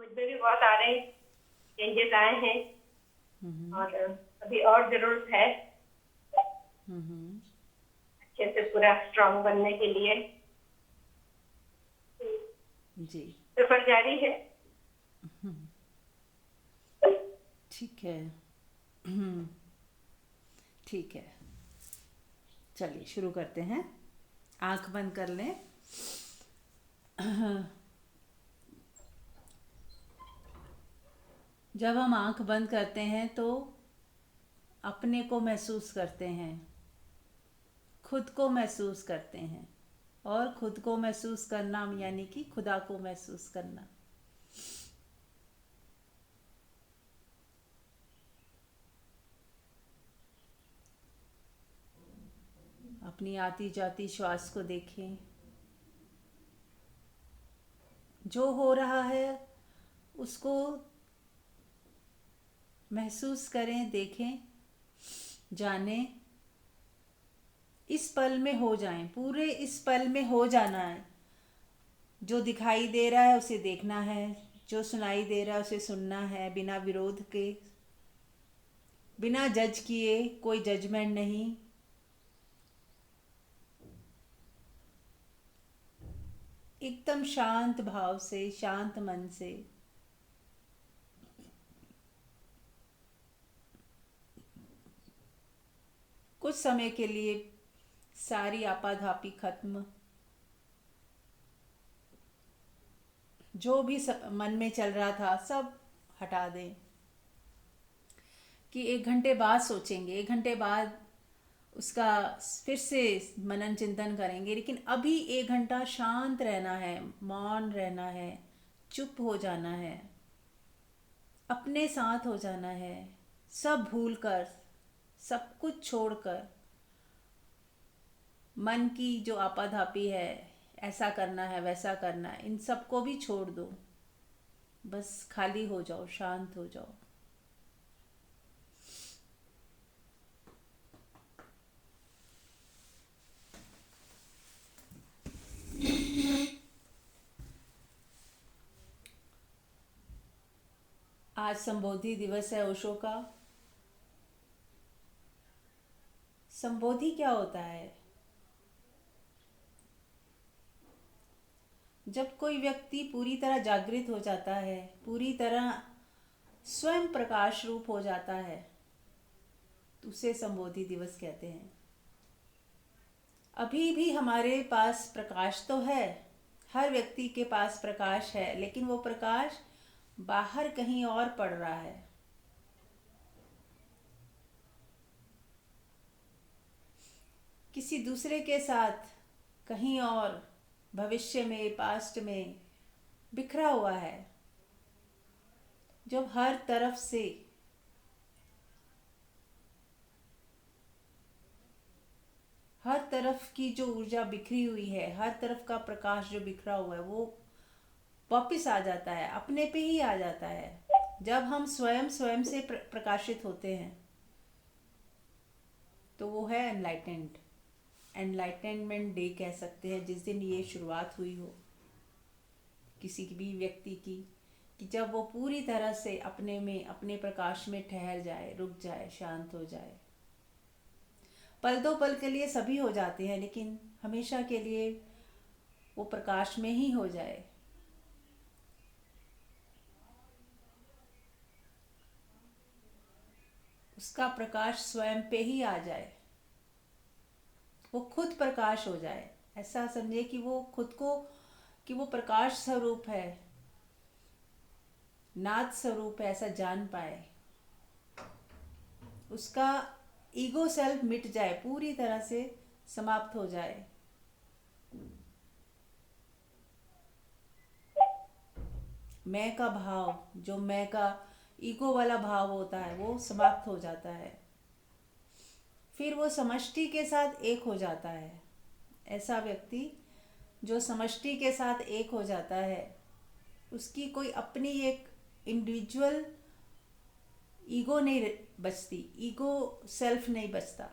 मुझ में भी बहुत आ रहे हैं, चेंजेस आए हैं। और अभी और जरूरत है अच्छे से पूरा स्ट्रांग बनने के लिए। जी। सफर जारी है। ठीक है। ठीक है, चलिए शुरू करते हैं। आंख बंद कर लें। जब हम आंख बंद करते हैं तो अपने को महसूस करते हैं, खुद को महसूस करते हैं। और खुद को महसूस करना यानी कि खुदा को महसूस करना। अपनी आती जाती श्वास को देखें। जो हो रहा है उसको महसूस करें, देखें, जानें। इस पल में हो जाएं, पूरे इस पल में हो जाना है। जो दिखाई दे रहा है उसे देखना है, जो सुनाई दे रहा है उसे सुनना है, बिना विरोध के, बिना जज किए, कोई जजमेंट नहीं। एकदम शांत भाव से, शांत मन से। कुछ समय के लिए सारी आपाधापी खत्म। जो भी मन में चल रहा था सब हटा दें। कि 1 घंटे बाद सोचेंगे, 1 घंटे बाद उसका फिर से मनन चिंतन करेंगे, लेकिन अभी 1 घंटा शांत रहना है, मौन रहना है, चुप हो जाना है, अपने साथ हो जाना है, सब भूल कर, सब कुछ छोड़कर। मन की जो आपाधापी है, ऐसा करना है वैसा करना है, इन सबको भी छोड़ दो। बस खाली हो जाओ, शांत हो जाओ। आज संबोधि दिवस है ओशो का। संबोधि क्या होता है? जब कोई व्यक्ति पूरी तरह जागृत हो जाता है, पूरी तरह स्वयं प्रकाश रूप हो जाता है, तो उसे संबोधि दिवस कहते हैं। अभी भी हमारे पास प्रकाश तो है, हर व्यक्ति के पास प्रकाश है, लेकिन वो प्रकाश बाहर कहीं और पड़ रहा है। किसी दूसरे के साथ कहीं और, भविष्य में, पास्ट में बिखरा हुआ है। जब हर तरफ से हर तरफ की जो ऊर्जा बिखरी हुई है, हर तरफ का प्रकाश जो बिखरा हुआ है, वो वापिस आ जाता है, अपने पे ही आ जाता है। जब हम स्वयं स्वयं से प्रकाशित होते हैं तो वो है एनलाइटेंड। एनलाइटनमेंट डे कह सकते हैं, जिस दिन ये शुरुआत हुई हो किसी भी व्यक्ति की, कि जब वो पूरी तरह से अपने में, अपने प्रकाश में ठहर जाए, रुक जाए, शांत हो जाए। पल दो पल के लिए सभी हो जाते हैं, लेकिन हमेशा के लिए वो प्रकाश में ही हो जाए। उसका प्रकाश स्वयं पे ही आ जाए, वो खुद प्रकाश हो जाए। ऐसा समझे कि वो खुद को, कि वो प्रकाश स्वरूप है, नाद स्वरूप है, ऐसा जान पाए। उसका ईगो सेल्फ मिट जाए, पूरी तरह से समाप्त हो जाए। मैं का भाव, जो मैं का ईगो वाला भाव होता है, वो समाप्त हो जाता है। फिर वो समष्टि के साथ एक हो जाता है। ऐसा व्यक्ति जो समष्टि के साथ एक हो जाता है, उसकी कोई अपनी एक इंडिविजुअल ईगो नहीं बचती, ईगो सेल्फ नहीं बचता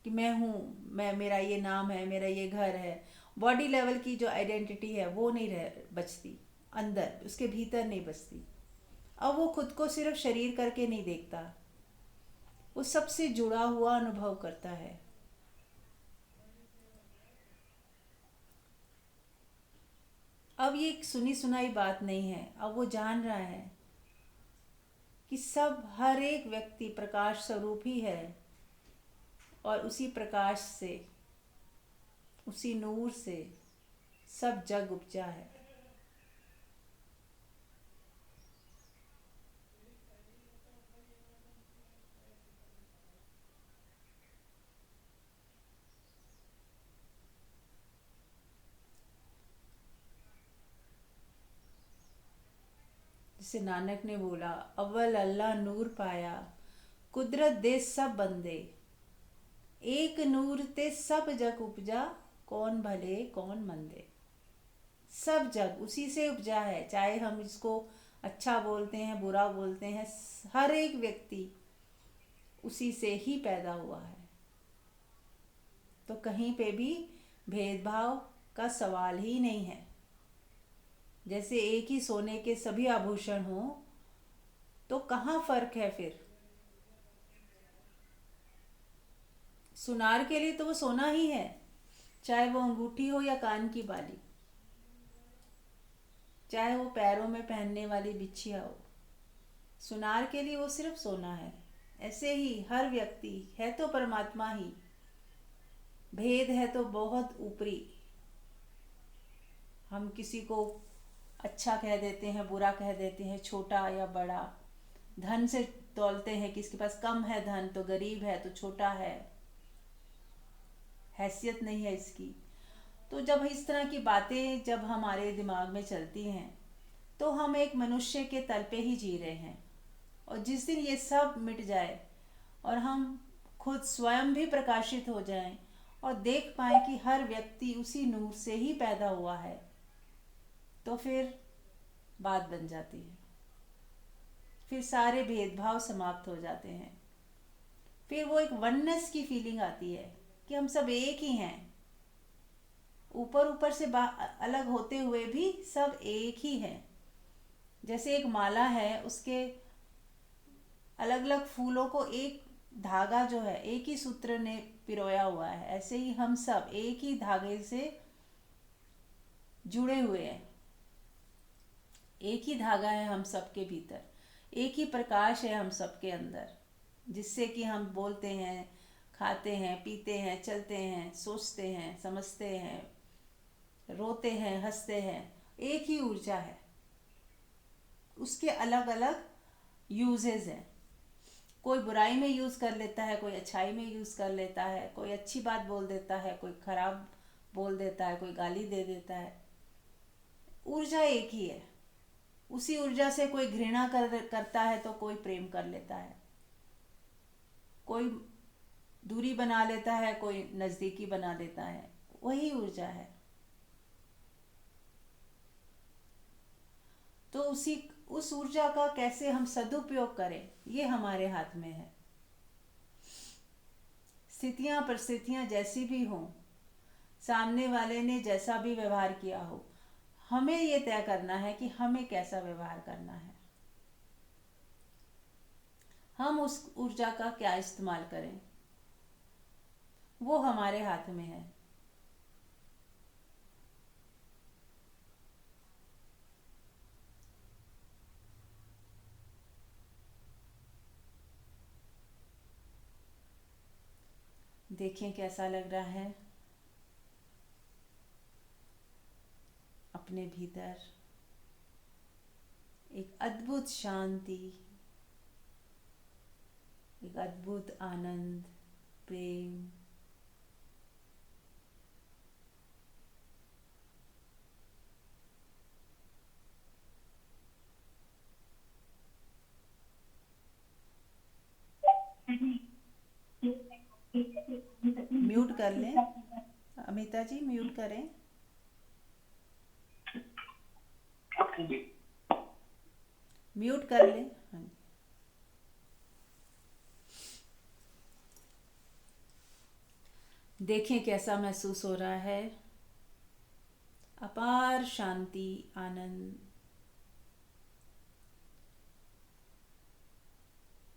कि मैं हूँ, मैं, मेरा ये नाम है, मेरा ये घर है। बॉडी लेवल की जो आइडेंटिटी है वो नहीं रह बचती। अंदर, उसके भीतर नहीं बसती। अब वो खुद को सिर्फ शरीर करके नहीं देखता, वो सबसे जुड़ा हुआ अनुभव करता है। अब ये एक सुनी सुनाई बात नहीं है, अब वो जान रहा है कि सब, हर एक व्यक्ति प्रकाश स्वरूप ही है, और उसी प्रकाश से, उसी नूर से सब जग उपजा है। जिसे नानक ने बोला, अव्वल अल्लाह नूर पाया, कुदरत दे सब बंदे, एक नूर ते सब जग उपजा, कौन भले कौन मंदे। सब जग उसी से उपजा है, चाहे हम इसको अच्छा बोलते हैं बुरा बोलते हैं, हर एक व्यक्ति उसी से ही पैदा हुआ है। तो कहीं पे भी भेदभाव का सवाल ही नहीं है। जैसे एक ही सोने के सभी आभूषण हो, तो कहाँ फर्क है फिर? सुनार के लिए तो वो सोना ही है, चाहे वो अंगूठी हो या कान की बाली, चाहे वो पैरों में पहनने वाली बिछिया हो, सुनार के लिए वो सिर्फ सोना है। ऐसे ही हर व्यक्ति है तो परमात्मा ही, भेद है तो बहुत ऊपरी। हम किसी को अच्छा कह देते हैं, बुरा कह देते हैं, छोटा या बड़ा, धन से तौलते हैं कि इसके पास कम है धन, तो गरीब है तो छोटा है, हैसियत नहीं है इसकी। तो जब इस तरह की बातें जब हमारे दिमाग में चलती हैं, तो हम एक मनुष्य के तल पे ही जी रहे हैं। और जिस दिन ये सब मिट जाए और हम खुद स्वयं भी प्रकाशित हो जाएं और देख पाएं कि हर व्यक्ति उसी नूर से ही पैदा हुआ है, तो फिर बात बन जाती है। फिर सारे भेदभाव समाप्त हो जाते हैं। फिर वो एक वननेस की फीलिंग आती है कि हम सब एक ही हैं। ऊपर ऊपर से अलग होते हुए भी सब एक ही हैं। जैसे एक माला है, उसके अलग अलग फूलों को एक धागा जो है, एक ही सूत्र ने पिरोया हुआ है, ऐसे ही हम सब एक ही धागे से जुड़े हुए हैं। एक ही धागा है हम सब के भीतर, एक ही प्रकाश है हम सब के अंदर, जिससे कि हम बोलते हैं, खाते हैं, पीते हैं, चलते हैं, सोचते हैं, समझते हैं, रोते हैं, हंसते हैं। एक ही ऊर्जा है, उसके अलग अलग यूजेस हैं। कोई बुराई में यूज़ कर लेता है, कोई अच्छाई में यूज़ कर लेता है, कोई अच्छी बात बोल देता है, कोई खराब बोल देता है, कोई गाली दे देता है। ऊर्जा एक ही है। उसी ऊर्जा से कोई घृणा करता है तो कोई प्रेम कर लेता है, कोई दूरी बना लेता है, कोई नज़दीकी बना देता है। वही ऊर्जा है। तो उस ऊर्जा का कैसे हम सदुपयोग करें, ये हमारे हाथ में है। स्थितियां परिस्थितियां जैसी भी हों, सामने वाले ने जैसा भी व्यवहार किया हो, हमें ये तय करना है कि हमें कैसा व्यवहार करना है। हम उस ऊर्जा का क्या इस्तेमाल करें, वो हमारे हाथ में है। देखें कैसा लग रहा है अपने भीतर। एक अद्भुत शांति, एक अद्भुत आनंद, प्रेम। म्यूट कर लें, अमिता जी म्यूट करें। म्यूट कर लें। हाँ, देखें कैसा महसूस हो रहा है। अपार शांति, आनंद,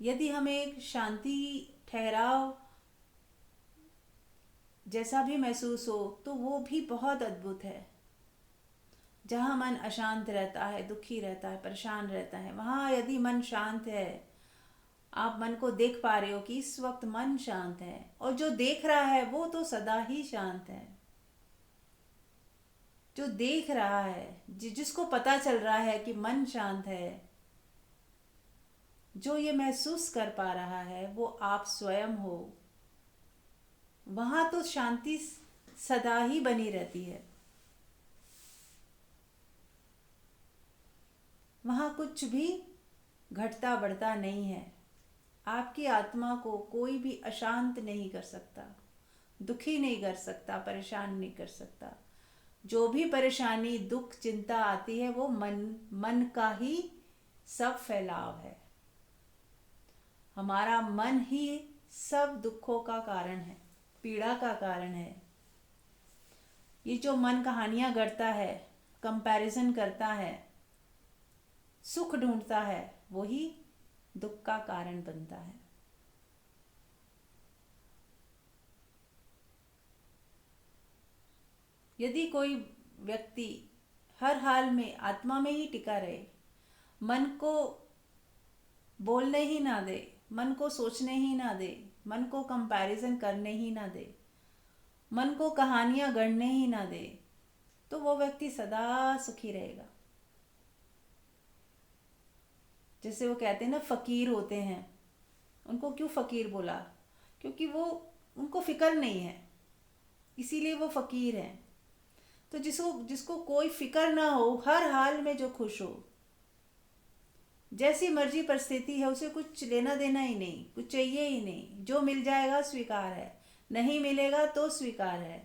यदि हमें एक शांति ठहराव जैसा भी महसूस हो तो वो भी बहुत अद्भुत है। जहाँ मन अशांत रहता है, दुखी रहता है, परेशान रहता है, वहाँ यदि मन शांत है, आप मन को देख पा रहे हो कि इस वक्त मन शांत है, और जो देख रहा है वो तो सदा ही शांत है। जो देख रहा है, जिसको पता चल रहा है कि मन शांत है, जो ये महसूस कर पा रहा है वो आप स्वयं हो। वहाँ तो शांति सदा ही बनी रहती है। वहाँ कुछ भी घटता बढ़ता नहीं है। आपकी आत्मा को कोई भी अशांत नहीं कर सकता, दुखी नहीं कर सकता, परेशान नहीं कर सकता। जो भी परेशानी, दुख, चिंता आती है वो मन का ही सब फैलाव है। हमारा मन ही सब दुखों का कारण है, पीड़ा का कारण है। ये जो मन कहानियां गढ़ता है, कंपैरिजन करता है, सुख ढूंढता है, वही दुख का कारण बनता है। यदि कोई व्यक्ति हर हाल में आत्मा में ही टिका रहे, मन को बोलने ही ना दे, मन को सोचने ही ना दे, मन को कंपैरिजन करने ही ना दे, मन को कहानियां गढ़ने ही ना दे, तो वो व्यक्ति सदा सुखी रहेगा। जैसे वो कहते हैं ना, फकीर होते हैं। उनको क्यों फकीर बोला? क्योंकि वो, उनको फिक्र नहीं है, इसीलिए वो फकीर हैं। तो जिसको कोई फिक्र ना हो, हर हाल में जो खुश हो, जैसी मर्जी परिस्थिति है, उसे कुछ लेना देना ही नहीं, कुछ चाहिए ही नहीं। जो मिल जाएगा स्वीकार है, नहीं मिलेगा तो स्वीकार है,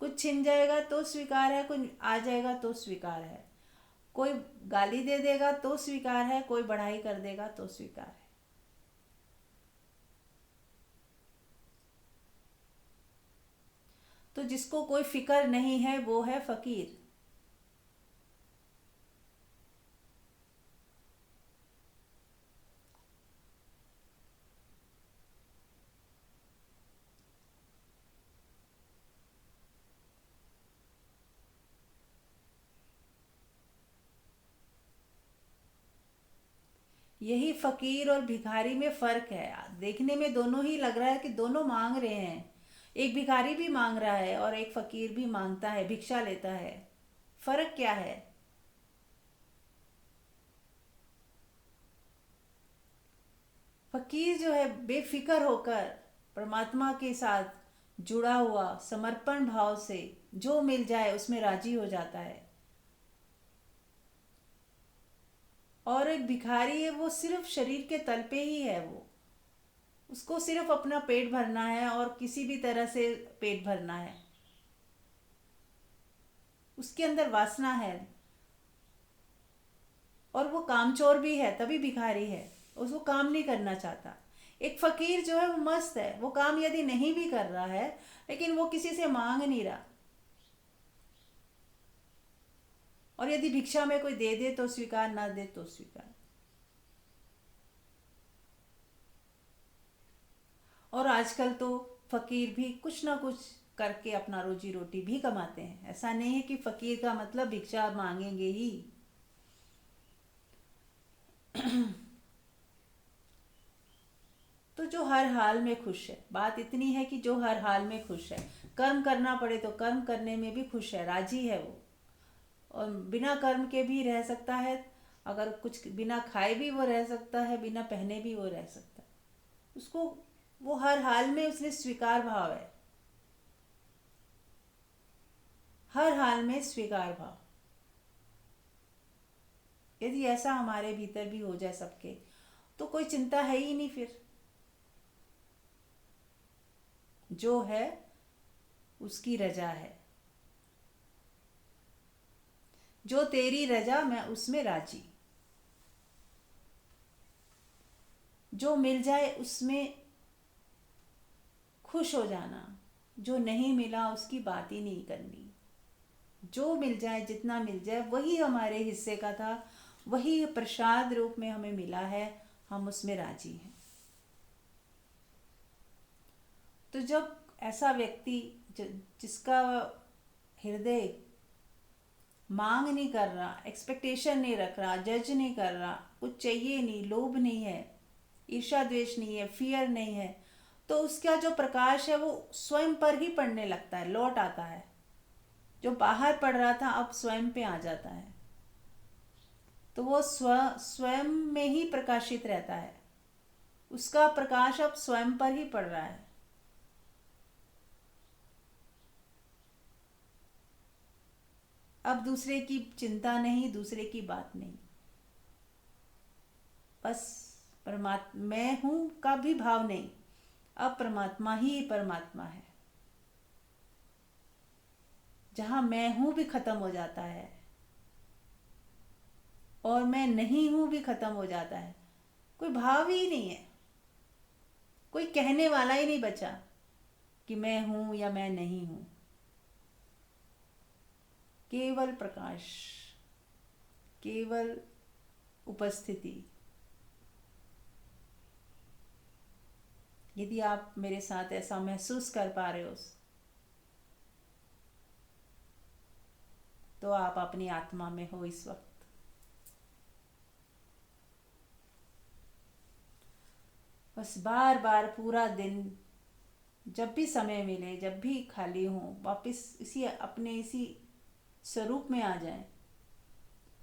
कुछ छिन जाएगा तो स्वीकार है, कुछ आ जाएगा तो स्वीकार है, कोई गाली दे देगा तो स्वीकार है, कोई बढ़ाई कर देगा तो स्वीकार है। तो जिसको कोई फिक्र नहीं है वो है फकीर। यही फकीर और भिखारी में फर्क है। देखने में दोनों ही लग रहा है कि दोनों मांग रहे हैं। एक भिखारी भी मांग रहा है और एक फकीर भी मांगता है, भिक्षा लेता है। फर्क क्या है? फकीर जो है बेफिक्र होकर परमात्मा के साथ जुड़ा हुआ, समर्पण भाव से जो मिल जाए उसमें राजी हो जाता है। और एक भिखारी है, वो सिर्फ शरीर के तल पे ही है। वो, उसको सिर्फ अपना पेट भरना है और किसी भी तरह से पेट भरना है। उसके अंदर वासना है और वो कामचोर भी है, तभी भिखारी है। उसको काम नहीं करना चाहता। एक फकीर जो है वो मस्त है, वो काम यदि नहीं भी कर रहा है लेकिन वो किसी से मांग नहीं रहा। और यदि भिक्षा में कोई दे दे तो स्वीकार, ना दे तो स्वीकार। और आजकल तो फकीर भी कुछ ना कुछ करके अपना रोजी रोटी भी कमाते हैं। ऐसा नहीं है कि फकीर का मतलब भिक्षा मांगेंगे ही। तो जो हर हाल में खुश है, बात इतनी है कि जो हर हाल में खुश है, कर्म करना पड़े तो कर्म करने में भी खुश है, राजी है वो। और बिना कर्म के भी रह सकता है, अगर कुछ बिना खाए भी वो रह सकता है, बिना पहने भी वो रह सकता है। उसको, वो हर हाल में उसने स्वीकार भाव है, हर हाल में स्वीकार भाव। यदि ऐसा हमारे भीतर भी हो जाए सबके, तो कोई चिंता है ही नहीं फिर। जो है उसकी रजा है, जो तेरी रजा मैं उसमें राजी। जो मिल जाए उसमें खुश हो जाना, जो नहीं मिला उसकी बात ही नहीं करनी। जो मिल जाए, जितना मिल जाए वही हमारे हिस्से का था, वही प्रसाद रूप में हमें मिला है। हम उसमें राजी हैं। तो जब ऐसा व्यक्ति जिसका हृदय मांग नहीं कर रहा, एक्सपेक्टेशन नहीं रख रहा, जज नहीं कर रहा, कुछ चाहिए नहीं, लोभ नहीं है, ईर्ष्या द्वेष नहीं है, फियर नहीं है, तो उसका जो प्रकाश है वो स्वयं पर ही पड़ने लगता है, लौट आता है। जो बाहर पड़ रहा था अब स्वयं पे आ जाता है, तो वो स्वयं में ही प्रकाशित रहता है। उसका प्रकाश अब स्वयं पर ही पड़ रहा है। अब दूसरे की चिंता नहीं, दूसरे की बात नहीं, बस परमात्मा मैं हूं का भी भाव नहीं। अब परमात्मा ही परमात्मा है। जहां मैं हूं भी खत्म हो जाता है और मैं नहीं हूं भी खत्म हो जाता है। कोई भाव ही नहीं है, कोई कहने वाला ही नहीं बचा कि मैं हूं या मैं नहीं हूं। केवल प्रकाश, केवल उपस्थिति। यदि आप मेरे साथ ऐसा महसूस कर पा रहे हो तो आप अपनी आत्मा में हो इस वक्त। बस बार बार पूरा दिन जब भी समय मिले, जब भी खाली हो, वापस इसी स्वरूप में आ जाएं।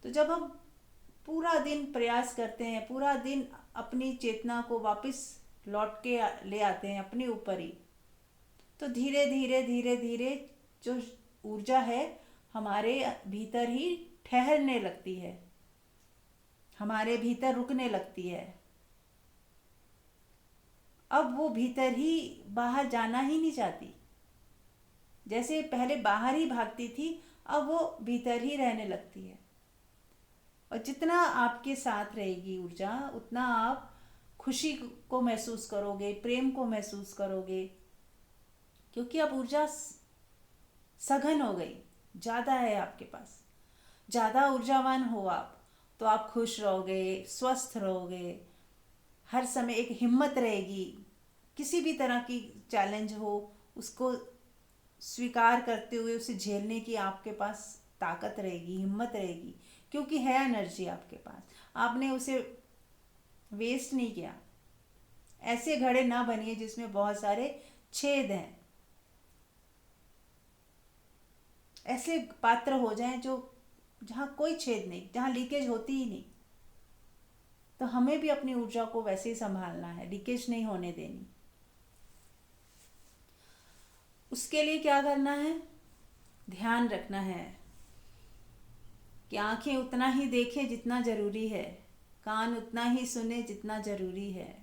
तो जब हम पूरा दिन प्रयास करते हैं, पूरा दिन अपनी चेतना को वापस लौट के ले आते हैं अपने ऊपर ही, तो धीरे धीरे धीरे धीरे जो ऊर्जा है हमारे भीतर ही ठहरने लगती है, हमारे भीतर रुकने लगती है। अब वो भीतर ही बाहर जाना ही नहीं चाहती। जैसे पहले बाहर ही भागती थी, अब वो भीतर ही रहने लगती है। और जितना आपके साथ रहेगी ऊर्जा, उतना आप खुशी को महसूस करोगे, प्रेम को महसूस करोगे, क्योंकि अब ऊर्जा सघन हो गई, ज़्यादा है आपके पास। ज़्यादा ऊर्जावान हो आप तो आप खुश रहोगे, स्वस्थ रहोगे, हर समय एक हिम्मत रहेगी। किसी भी तरह की चैलेंज हो उसको स्वीकार करते हुए उसे झेलने की आपके पास ताकत रहेगी, हिम्मत रहेगी, क्योंकि है एनर्जी आपके पास। आपने उसे वेस्ट नहीं किया। ऐसे घड़े ना बनिए जिसमें बहुत सारे छेद हैं। ऐसे पात्र हो जाएं जो जहाँ कोई छेद नहीं, जहाँ लीकेज होती ही नहीं। तो हमें भी अपनी ऊर्जा को वैसे ही संभालना है, लीकेज नहीं होने देनी। उसके लिए क्या करना है? ध्यान रखना है कि आंखें उतना ही देखें जितना जरूरी है, कान उतना ही सुने जितना जरूरी है,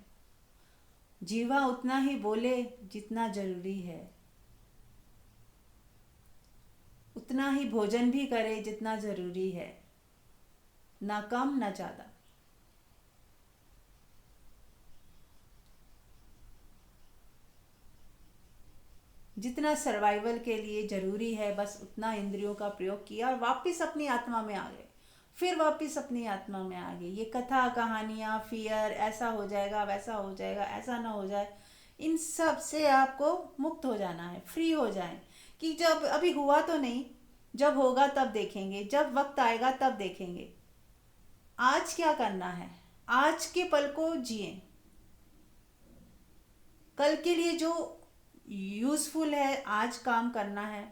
जीवा उतना ही बोले जितना जरूरी है, उतना ही भोजन भी करे जितना जरूरी है, ना कम ना ज्यादा। जितना सर्वाइवल के लिए जरूरी है बस उतना इंद्रियों का प्रयोग किया और वापस अपनी आत्मा में आ गए। फिर वापस अपनी आत्मा में आ गए। ये कथा कहानियाँ, फियर, ऐसा हो जाएगा, वैसा हो जाएगा, ऐसा ना हो जाए, इन सब से आपको मुक्त हो जाना है, फ्री हो जाए कि जब अभी हुआ तो नहीं, जब होगा तब देखेंगे, जब वक्त आएगा तब देखेंगे। आज क्या करना है? आज के पल को जिए। कल के लिए जो यूज़फुल है, आज काम करना है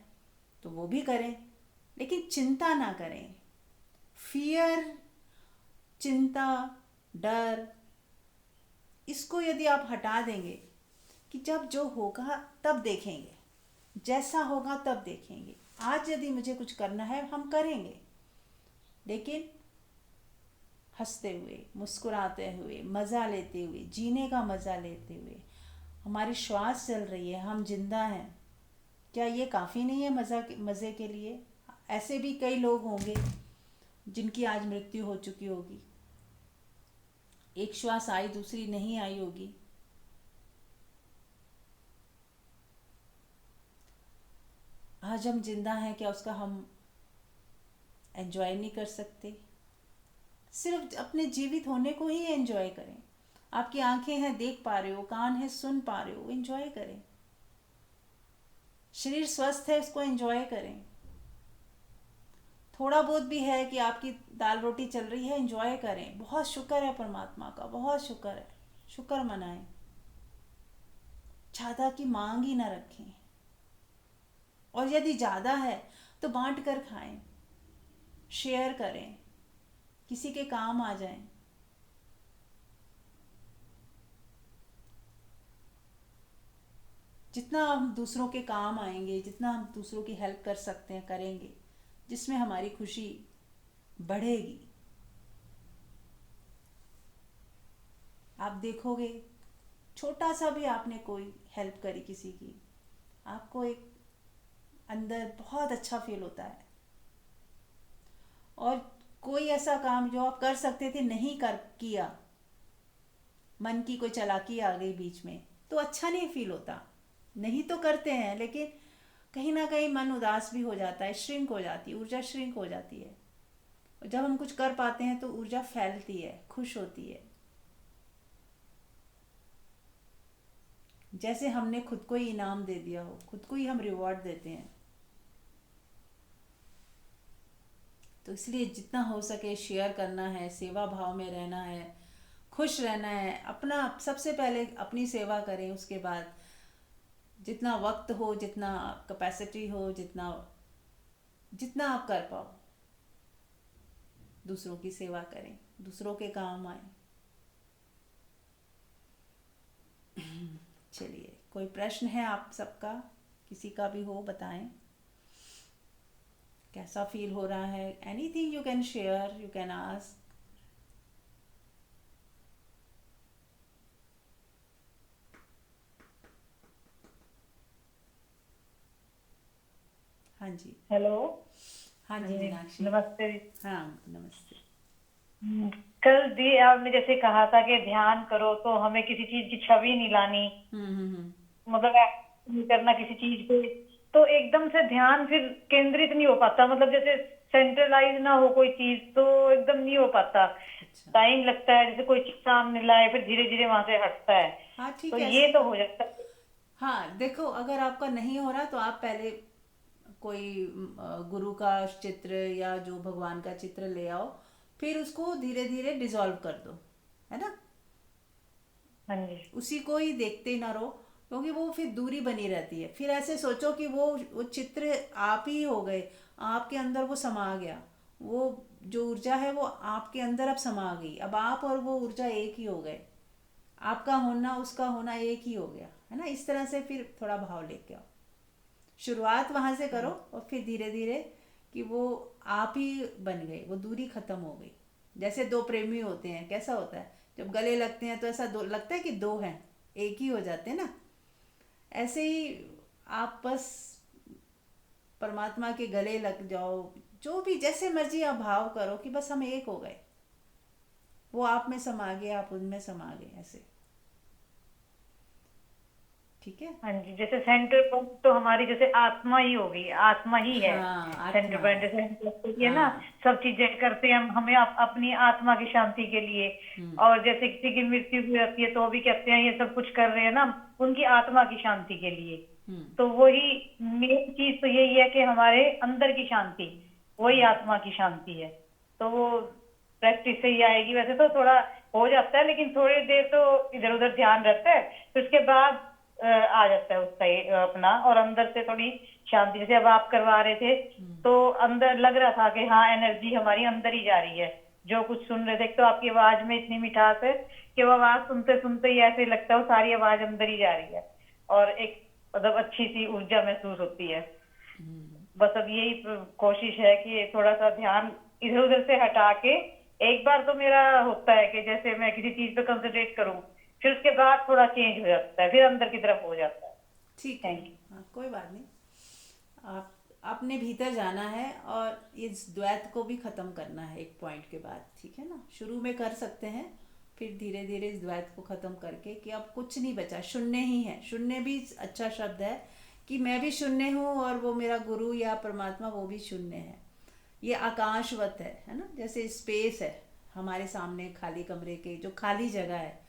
तो वो भी करें, लेकिन चिंता ना करें। फियर, चिंता, डर, इसको यदि आप हटा देंगे कि जब जो होगा तब देखेंगे, जैसा होगा तब देखेंगे, आज यदि मुझे कुछ करना है हम करेंगे, लेकिन हंसते हुए, मुस्कुराते हुए, मज़ा लेते हुए, जीने का मज़ा लेते हुए। हमारी श्वास चल रही है, हम जिंदा हैं, क्या ये काफ़ी नहीं है मज़े के लिए? ऐसे भी कई लोग होंगे जिनकी आज मृत्यु हो चुकी होगी, एक श्वास आई दूसरी नहीं आई होगी। आज हम जिंदा हैं, क्या उसका हम एंजॉय नहीं कर सकते? सिर्फ अपने जीवित होने को ही एंजॉय करें। आपकी आंखें हैं, देख पा रहे हो, कान है, सुन पा रहे हो, एंजॉय करें। शरीर स्वस्थ है, उसको एंजॉय करें। थोड़ा बहुत भी है कि आपकी दाल रोटी चल रही है, एंजॉय करें। बहुत शुक्र है परमात्मा का, बहुत शुक्र है, शुक्र मनाएं। ज़्यादा की मांग ही ना रखें, और यदि ज़्यादा है तो बांट कर खाएं, शेयर करें, किसी के काम आ जाएं। जितना हम दूसरों के काम आएंगे, जितना हम दूसरों की हेल्प कर सकते हैं करेंगे, जिसमें हमारी खुशी बढ़ेगी। आप देखोगे, छोटा सा भी आपने कोई हेल्प करी किसी की, आपको एक अंदर बहुत अच्छा फील होता है। और कोई ऐसा काम जो आप कर सकते थे नहीं कर किया, मन की कोई चालाकी आ गई बीच में, तो अच्छा नहीं फील होता। नहीं तो करते हैं, लेकिन कहीं ना कहीं मन उदास भी हो जाता है, श्रिंक हो जाती है, ऊर्जा श्रिंक हो जाती है। और जब हम कुछ कर पाते हैं तो ऊर्जा फैलती है, खुश होती है। जैसे हमने खुद को ही इनाम दे दिया हो, खुद को ही हम रिवॉर्ड देते हैं। तो इसलिए जितना हो सके शेयर करना है, सेवा भाव में रहना है, खुश रहना है। अपना सबसे पहले अपनी सेवा करें, उसके बाद जितना वक्त हो, जितना कैपेसिटी हो, जितना जितना आप कर पाओ, दूसरों की सेवा करें, दूसरों के काम आए। चलिए, कोई प्रश्न है आप सबका? किसी का भी हो बताएं, कैसा फील हो रहा है? Anything you can share, you can ask. हाँ जी। हेलो। हाँ हाँ जी जी, मीनाक्षी। नमस्ते। हाँ नमस्ते। हम्म, कल दी आपने जैसे कहा था कि ध्यान करो तो हमें किसी चीज की छवि नहीं लानी, हम्म। मतलब act नहीं करना किसी चीज पे, तो एकदम से ध्यान फिर केंद्रित नहीं हो पाता, मतलब जैसे सेंट्रलाइज ना हो कोई चीज तो एकदम नहीं हो पाता। अच्छा। टाइम लगता है, जैसे कोई चीज सामने लाए फिर धीरे धीरे वहां से हटता है। हाँ ठीक तो है, ऐसे ये ही तो करो। हो जाता है। हाँ देखो, अगर आपका नहीं हो रहा तो आप पहले कोई गुरु का चित्र या जो भगवान का चित्र ले आओ, फिर उसको धीरे धीरे डिसॉल्व कर दो, है ना। हाँ जी। उसी को ही देखते ही ना रहो, क्योंकि वो फिर दूरी बनी रहती है। फिर ऐसे सोचो कि वो चित्र आप ही हो गए, आपके अंदर वो समा गया। वो जो ऊर्जा है वो आपके अंदर अब समा गई, अब आप और वो ऊर्जा एक ही हो गए। आपका होना उसका होना एक ही हो गया, है ना। इस तरह से फिर थोड़ा भाव लेके आओ। शुरुआत वहां से करो, और फिर धीरे धीरे कि वो आप ही बन गए, वो दूरी खत्म हो गई। जैसे दो प्रेमी होते हैं, कैसा होता है जब गले लगते हैं तो ऐसा दो लगता है कि दो हैं, एक ही हो जाते हैं ना। ऐसे ही आप बस परमात्मा के गले लग जाओ, जो भी जैसे मर्जी आप भाव करो कि बस हम एक हो गए, वो आप में समा गए, आप उनमें समा गए, ऐसे। ठीक है। हाँ जी, जैसे सेंटर पॉइंट तो हमारी जैसे आत्मा ही होगी, आत्मा ही है हाँ सेंटर आत्मा पॉइंट। है। जैसे हम कहते हैं ना, हाँ। सब चीजें करते हैं हम हमें अपनी आत्मा की शांति के लिए। हम्म। और जैसे किसी की मृत्यु भी होती है तो वो भी कहते हैं ये सब कुछ कर रहे हैं ना उनकी आत्मा की शांति के लिए। हम्म। तो वही मेन चीज तो यही है कि हमारे अंदर की शांति, वही आत्मा की शांति है। तो वो प्रैक्टिस से ही आएगी। वैसे तो थोड़ा हो जाता है, लेकिन थोड़ी देर तो इधर उधर ध्यान रहता है, फिर उसके बाद आ जाता है उसका ये, अपना, और अंदर से थोड़ी शांति। जैसे अब आप करवा रहे थे तो अंदर लग रहा था कि हाँ एनर्जी हमारी अंदर ही जा रही है। जो कुछ सुन रहे थे, एक तो आपकी आवाज में इतनी मिठास है कि वो आवाज सुनते सुनते ही ऐसे लगता है वो सारी आवाज अंदर ही जा रही है, और एक मतलब अच्छी सी ऊर्जा महसूस होती है। बस अब यही कोशिश है कि थोड़ा सा ध्यान इधर उधर से हटा के, एक बार तो मेरा होता है कि जैसे मैं किसी चीज पे कंसंट्रेट करूं, फिर उसके बाद थोड़ा चेंज हो जाता है, फिर अंदर की तरफ हो जाता है। ठीक है। Thank you. हाँ कोई बात नहीं। आप अपने भीतर जाना है और इस द्वैत को भी ख़त्म करना है एक पॉइंट के बाद, ठीक है ना। शुरू में कर सकते हैं, फिर धीरे धीरे इस द्वैत को ख़त्म करके कि अब कुछ नहीं बचा, शून्य ही है। शून्य भी अच्छा शब्द है कि मैं भी शून्य हूँ और वो मेरा गुरु या परमात्मा वो भी शून्य है। ये आकाशवत है ना। जैसे स्पेस है हमारे सामने, खाली कमरे के जो खाली जगह है,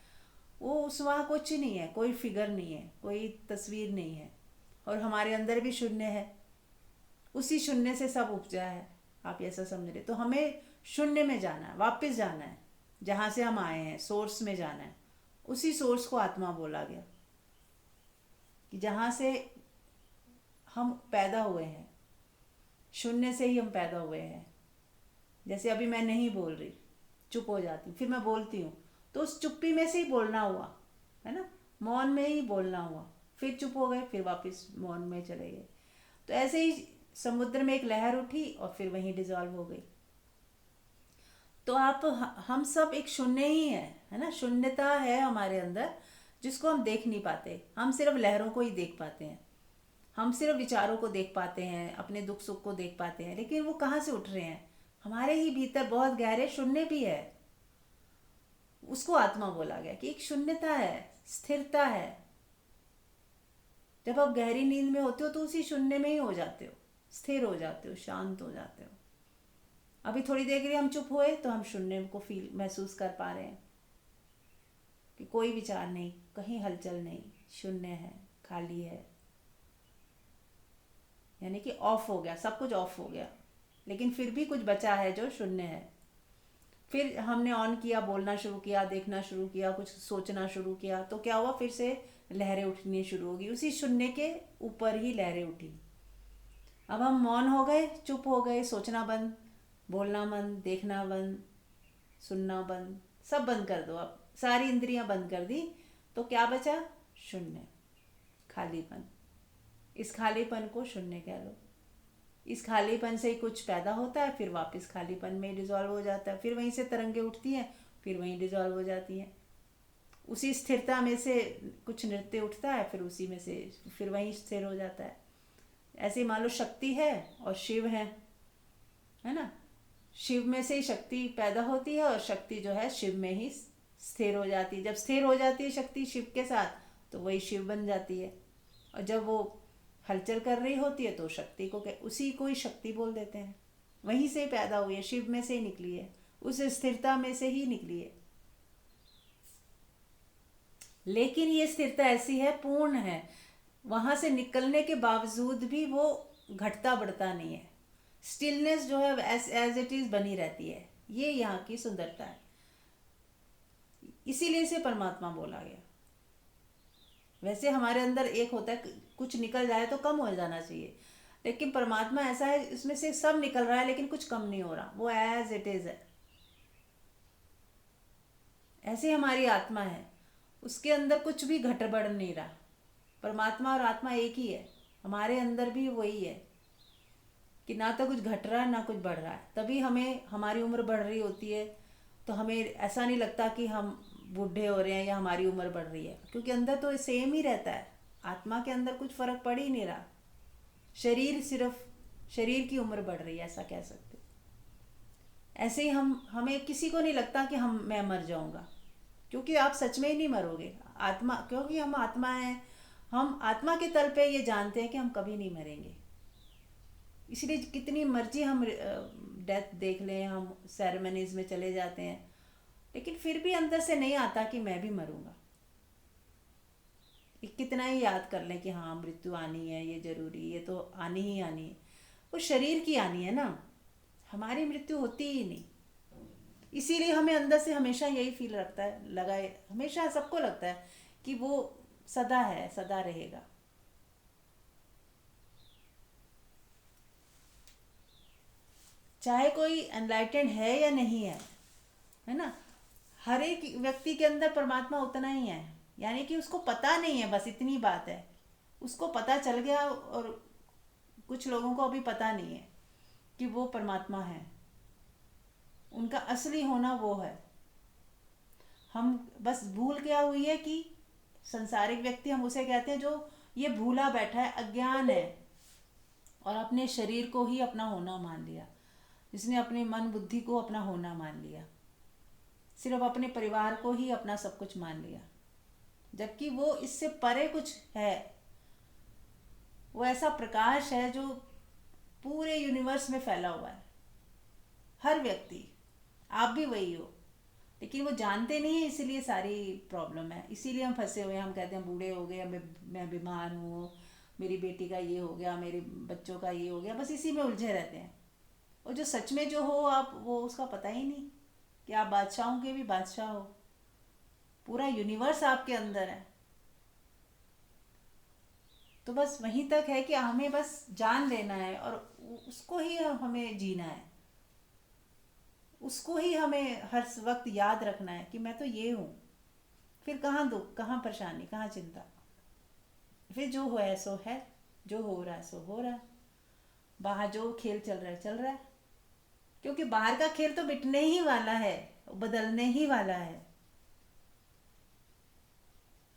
वो उस वहाँ कुछ नहीं है, कोई फिगर नहीं है, कोई तस्वीर नहीं है। और हमारे अंदर भी शून्य है, उसी शून्य से सब उपजा है। आप ऐसा समझ रहे, तो हमें शून्य में जाना है, वापस जाना है, जहाँ से हम आए हैं, सोर्स में जाना है। उसी सोर्स को आत्मा बोला गया, कि जहाँ से हम पैदा हुए हैं, शून्य से ही हम पैदा हुए हैं। जैसे अभी मैं नहीं बोल रही, चुप हो जाती हूँ, फिर मैं बोलती हूँ, तो उस चुप्पी में से ही बोलना हुआ, है ना, मौन में ही बोलना हुआ। फिर चुप हो गए, फिर वापस मौन में चले गए। तो ऐसे ही समुद्र में एक लहर उठी और फिर वहीं डिजॉल्व हो गई। तो आप हम सब एक शून्य ही है ना, शून्यता है हमारे अंदर, जिसको हम देख नहीं पाते। हम सिर्फ लहरों को ही देख पाते हैं, हम सिर्फ विचारों को देख पाते हैं, अपने दुख सुख को देख पाते हैं, लेकिन वो कहाँ से उठ रहे हैं? हमारे ही भीतर बहुत गहरे शून्य भी है। उसको आत्मा बोला गया कि एक शून्यता है, स्थिरता है। जब आप गहरी नींद में होते हो तो उसी शून्य में ही हो जाते हो, स्थिर हो जाते हो, शांत हो जाते हो। अभी थोड़ी देर के लिए हम चुप हुए तो हम शून्य को फील महसूस कर पा रहे हैं, कि कोई विचार नहीं, कहीं हलचल नहीं, शून्य है, खाली है। यानी कि ऑफ हो गया, सब कुछ ऑफ हो गया, लेकिन फिर भी कुछ बचा है जो शून्य है। फिर हमने ऑन किया, बोलना शुरू किया, देखना शुरू किया, कुछ सोचना शुरू किया, तो क्या हुआ? फिर से लहरें उठनी शुरू होगी, उसी शून्य के ऊपर ही लहरें उठी। अब हम मौन हो गए, चुप हो गए, सोचना बंद, बोलना बंद, देखना बंद, सुनना बंद, सब बंद कर दो। अब सारी इंद्रियां बंद कर दी, तो क्या बचा? शून्य, खालीपन। इस खालीपन को शून्य कह लो। इस खालीपन से ही कुछ पैदा होता है, फिर वापस खालीपन में डिजॉल्व हो जाता है, फिर वहीं से तरंगे उठती हैं, फिर वहीं डिजॉल्व हो जाती हैं। उसी स्थिरता में से कुछ नृत्य उठता है, फिर उसी में से फिर वहीं स्थिर हो जाता है। ऐसे ही मान लो शक्ति है और शिव है ना। शिव में से ही शक्ति पैदा होती है और शक्ति जो है शिव में ही स्थिर हो जाती है। जब स्थिर हो जाती है शक्ति शिव के साथ, तो वही शिव बन जाती है। और जब वो हलचल कर रही होती है तो शक्ति को उसी को ही शक्ति बोल देते हैं। वहीं से ही पैदा हुई है, शिव में से ही निकली है, उस स्थिरता में से ही निकली है। लेकिन ये स्थिरता ऐसी है, पूर्ण है, वहां से निकलने के बावजूद भी वो घटता बढ़ता नहीं है। स्टिलनेस जो है एज इट इज बनी रहती है। ये यहाँ की सुंदरता है, इसीलिए इसे परमात्मा बोला गया। वैसे हमारे अंदर एक होता है, कुछ निकल जाए तो कम हो जाना चाहिए, लेकिन परमात्मा ऐसा है, इसमें से सब निकल रहा है लेकिन कुछ कम नहीं हो रहा, वो एज इट इज है। ऐसे हमारी आत्मा है, उसके अंदर कुछ भी घट बढ़ नहीं रहा। परमात्मा और आत्मा एक ही है, हमारे अंदर भी वही है कि ना तो कुछ घट रहा है ना कुछ बढ़ रहा है। तभी हमें हमारी उम्र बढ़ रही होती है, तो हमें ऐसा नहीं लगता कि हम बूढ़े हो रहे हैं या हमारी उम्र बढ़ रही है, क्योंकि अंदर तो सेम ही रहता है। आत्मा के अंदर कुछ फर्क पड़ ही नहीं रहा। शरीर सिर्फ, शरीर की उम्र बढ़ रही है, ऐसा कह सकते। ऐसे ही हमें किसी को नहीं लगता कि मैं मर जाऊंगा, क्योंकि आप सच में ही नहीं मरोगे। आत्मा, क्योंकि हम आत्मा हैं, हम आत्मा के तल पे ये जानते हैं कि हम कभी नहीं मरेंगे। इसलिए कितनी मर्जी हम डेथ देख लें, हम सेरेमनीज में चले जाते हैं, लेकिन फिर भी अंदर से नहीं आता कि मैं भी मरूंगा। कितना ही याद कर लें कि हाँ मृत्यु आनी है, ये जरूरी, ये तो आनी ही आनी है, वो शरीर की आनी है ना, हमारी मृत्यु होती ही नहीं। इसीलिए हमें अंदर से हमेशा यही फील रखता है, लगा है, हमेशा सबको लगता है कि वो सदा है, सदा रहेगा। चाहे कोई एनलाइटेंड है या नहीं है ना, हर एक व्यक्ति के अंदर परमात्मा उतना ही है। यानी कि उसको पता नहीं है, बस इतनी बात है, उसको पता चल गया, और कुछ लोगों को अभी पता नहीं है कि वो परमात्मा है, उनका असली होना वो है। हम बस भूल क्या हुई है कि संसारिक व्यक्ति हम उसे कहते हैं जो ये भूला बैठा है, अज्ञान है, और अपने शरीर को ही अपना होना मान लिया, जिसने अपने मन बुद्धि को अपना होना मान लिया, सिर्फ अपने परिवार को ही अपना सब कुछ मान लिया, जबकि वो इससे परे कुछ है। वो ऐसा प्रकाश है जो पूरे यूनिवर्स में फैला हुआ है। हर व्यक्ति, आप भी वही हो, लेकिन वो जानते नहीं है, इसीलिए सारी प्रॉब्लम है, इसीलिए हम फंसे हुए हैं। हम कहते हैं बूढ़े हो गए, मैं बीमार हूँ, मेरी बेटी का ये हो गया, मेरे बच्चों का ये हो गया, बस इसी में उलझे रहते हैं। और जो सच में जो हो आप, वो उसका पता ही नहीं कि आप बादशाहों के भी बादशाह हो। पूरा यूनिवर्स आपके अंदर है। तो बस वहीं तक है कि हमें बस जान लेना है और उसको ही हमें जीना है। उसको ही हमें हर वक्त याद रखना है कि मैं तो ये हूँ। फिर कहाँ दुख, कहाँ परेशानी, कहाँ चिंता। फिर जो है सो है, जो हो रहा है सो हो रहा है। बाहर जो खेल चल रहा है चल रहा है, क्योंकि बाहर का खेल तो मिटने ही वाला है, बदलने ही वाला है।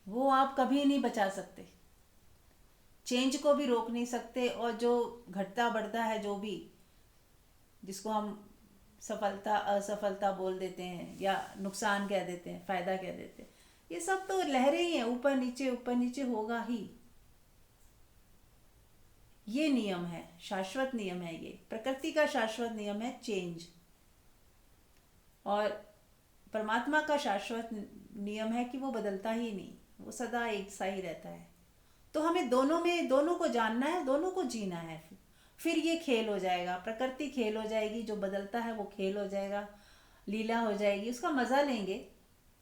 वो आप कभी नहीं बचा सकते, चेंज को भी रोक नहीं सकते। और जो घटता बढ़ता है, जो भी जिसको हम सफलता असफलता बोल देते हैं या नुकसान कह देते हैं, फायदा कह देते हैं, ये सब तो लहरें ही हैं, ऊपर नीचे होगा ही। ये नियम है, शाश्वत नियम है, ये प्रकृति का शाश्वत नियम है, चेंज। और परमात्मा का शाश्वत नियम है कि वो बदलता ही नहीं, वो सदा एक सा ही रहता है। तो हमें दोनों में, दोनों को जानना है, दोनों को जीना है। फिर ये खेल हो जाएगा, प्रकृति खेल हो जाएगी, जो बदलता है वो खेल हो जाएगा, लीला हो जाएगी, उसका मज़ा लेंगे,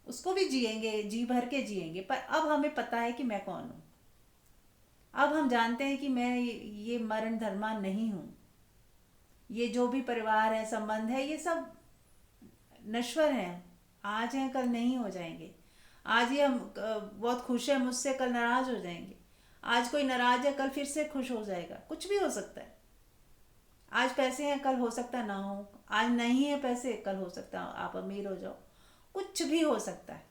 उसको भी जिएंगे, जी भर के जिएंगे। पर अब हमें पता है कि मैं कौन हूँ। अब हम जानते हैं कि मैं ये मरण धर्मा नहीं हूँ। ये जो भी परिवार है, संबंध है, ये सब नश्वर हैं। आज हैं, कल नहीं हो जाएंगे। आज ये हम बहुत खुश है मुझसे, कल नाराज हो जाएंगे। आज कोई नाराज है, कल फिर से खुश हो जाएगा, कुछ भी हो सकता है। आज पैसे हैं, कल हो सकता ना हो। आज नहीं है पैसे, कल हो सकता आप अमीर हो जाओ। कुछ भी हो सकता है।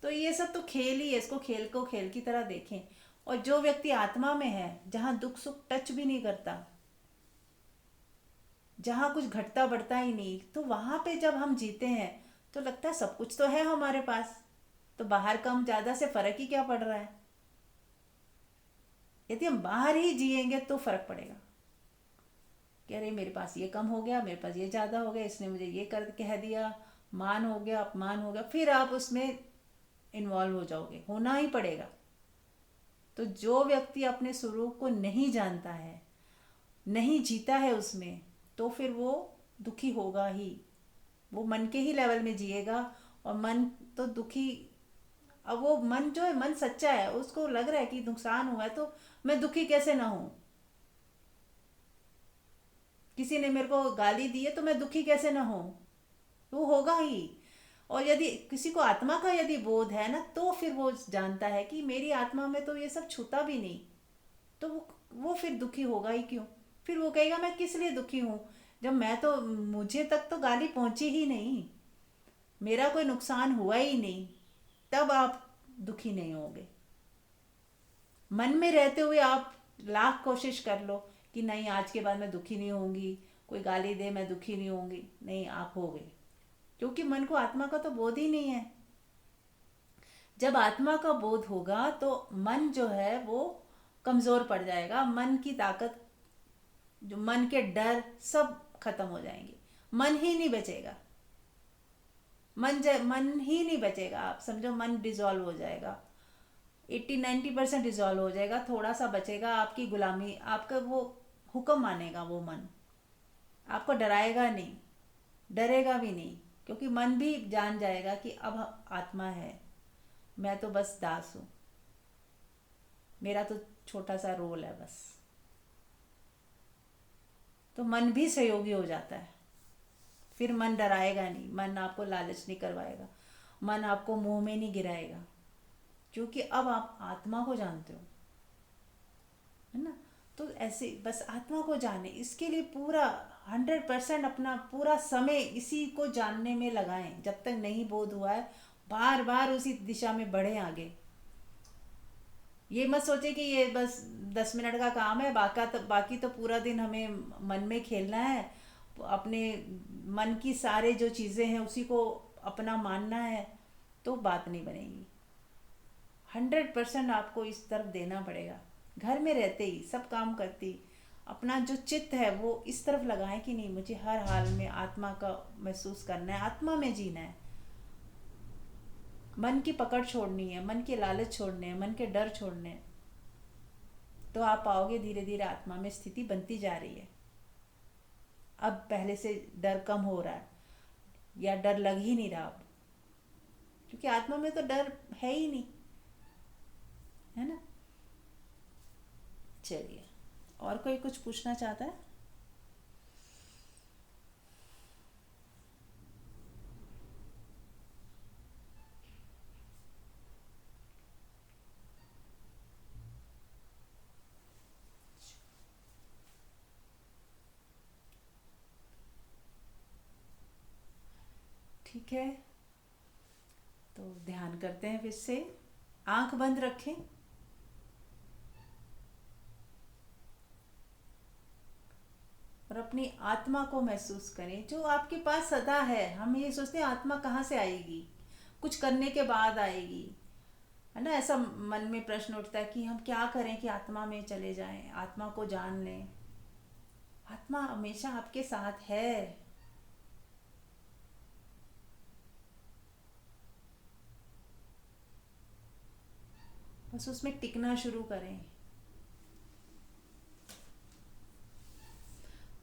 तो ये सब तो खेल ही है, इसको खेल को खेल की तरह देखें। और जो व्यक्ति आत्मा में है, जहाँ दुख सुख टच भी नहीं करता, जहाँ कुछ घटता बढ़ता ही नहीं, तो वहाँ पे जब हम जीते हैं तो लगता है सब कुछ तो है हमारे पास, तो बाहर कम ज़्यादा से फ़र्क ही क्या पड़ रहा है। यदि हम बाहर ही जिएंगे तो फ़र्क पड़ेगा कि अरे मेरे पास ये कम हो गया, मेरे पास ये ज़्यादा हो गया, इसने मुझे ये कर कह दिया, मान हो गया, अपमान हो गया, फिर आप उसमें इन्वॉल्व हो जाओगे, होना ही पड़ेगा। तो जो व्यक्ति अपने स्वरूप को नहीं जानता है, नहीं जीता है उसमें, तो फिर वो दुखी होगा ही। वो मन के ही लेवल में जिएगा। और मन तो दुखी, अब वो मन जो है, मन सच्चा है, उसको लग रहा है कि नुकसान हुआ है तो मैं दुखी कैसे ना हूँ। किसी ने मेरे को गाली दी है तो मैं दुखी कैसे ना हूँ, वो होगा ही। और यदि किसी को आत्मा का यदि बोध है ना, तो फिर वो जानता है कि मेरी आत्मा में तो ये सब छूता भी नहीं, तो वो फिर दुखी होगा ही क्यों। फिर वो कहेगा मैं किस लिए दुखी हूँ, जब मैं तो, मुझे तक तो गाली पहुंची ही नहीं, मेरा कोई नुकसान हुआ ही नहीं। तब आप दुखी नहीं होंगे। मन में रहते हुए आप लाख कोशिश कर लो कि नहीं आज के बाद मैं दुखी नहीं होंगी, कोई गाली दे मैं दुखी नहीं होंगी, नहीं आप हो गए। क्योंकि मन को आत्मा का तो बोध ही नहीं है। जब आत्मा का बोध होगा तो मन जो है वो कमज़ोर पड़ जाएगा। मन की ताकत, जो मन के डर सब खत्म हो जाएंगे, मन ही नहीं बचेगा। मन ही नहीं बचेगा, आप समझो मन डिजॉल्व हो जाएगा, 80-90% डिजॉल्व हो जाएगा। थोड़ा सा बचेगा आपकी गुलामी, आपका वो हुक्म मानेगा। वो मन आपको डराएगा नहीं, डरेगा भी नहीं, क्योंकि मन भी जान जाएगा कि अब आत्मा है, मैं तो बस दास हूँ, मेरा तो छोटा सा रोल है बस। तो मन भी सहयोगी हो जाता है। फिर मन डराएगा नहीं, मन आपको लालच नहीं करवाएगा, मन आपको मुंह में नहीं गिराएगा, क्योंकि अब आप आत्मा को जानते हो, है ना। तो ऐसे बस आत्मा को जाने, इसके लिए पूरा 100% अपना पूरा समय इसी को जानने में लगाएं। जब तक नहीं बोध हुआ है, बार बार उसी दिशा में बढ़े आगे। ये मत सोचे कि ये बस 10 मिनट का काम है, बाकी तो पूरा दिन हमें मन में खेलना है, अपने मन की सारे जो चीज़ें हैं उसी को अपना मानना है, तो बात नहीं बनेगी। 100% आपको इस तरफ देना पड़ेगा। घर में रहते ही, सब काम करती, अपना जो चित्त है वो इस तरफ लगाएं कि नहीं, मुझे हर हाल में आत्मा का महसूस करना है, आत्मा में जीना है। मन की पकड़ छोड़नी है, मन के लालच छोड़ने हैं, मन के डर छोड़ने हैं। तो आप पाओगे धीरे धीरे आत्मा में स्थिति बनती जा रही है। अब पहले से डर कम हो रहा है, या डर लग ही नहीं रहा अब, क्योंकि आत्मा में तो डर है ही नहीं, है ना। चलिए, और कोई कुछ पूछना चाहता है? ठीक है, तो ध्यान करते हैं फिर से। आंख बंद रखें और अपनी आत्मा को महसूस करें जो आपके पास सदा है। हम ये सोचते हैं आत्मा कहाँ से आएगी, कुछ करने के बाद आएगी, है ना। ऐसा मन में प्रश्न उठता है कि हम क्या करें कि आत्मा में चले जाएं, आत्मा को जान लें। आत्मा हमेशा आपके साथ है। बस उसमें टिकना शुरू करें।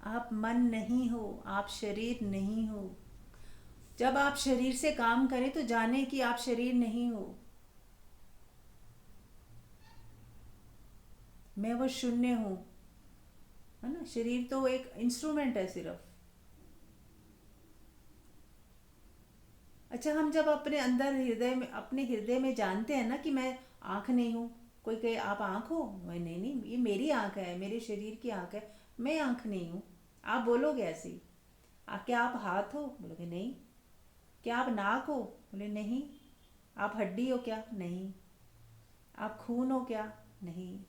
आप मन नहीं हो, आप शरीर नहीं हो। जब आप शरीर से काम करें तो जाने कि आप शरीर नहीं हो। मैं वो शून्य हूँ, है ना। शरीर तो एक इंस्ट्रूमेंट है सिर्फ। अच्छा, हम जब अपने अंदर हृदय में, अपने हृदय में जानते हैं ना कि मैं आँख नहीं हूँ। कोई कहे आप आँख हो, मैं नहीं नहीं, ये मेरी आँख है, मेरे शरीर की आँख है, मैं आँख नहीं हूँ। आप बोलोगे ऐसे ही। क्या आप हाथ हो? बोलोगे नहीं। क्या आप नाक हो? बोले नहीं। आप हड्डी हो क्या? नहीं। आप खून हो क्या? नहीं।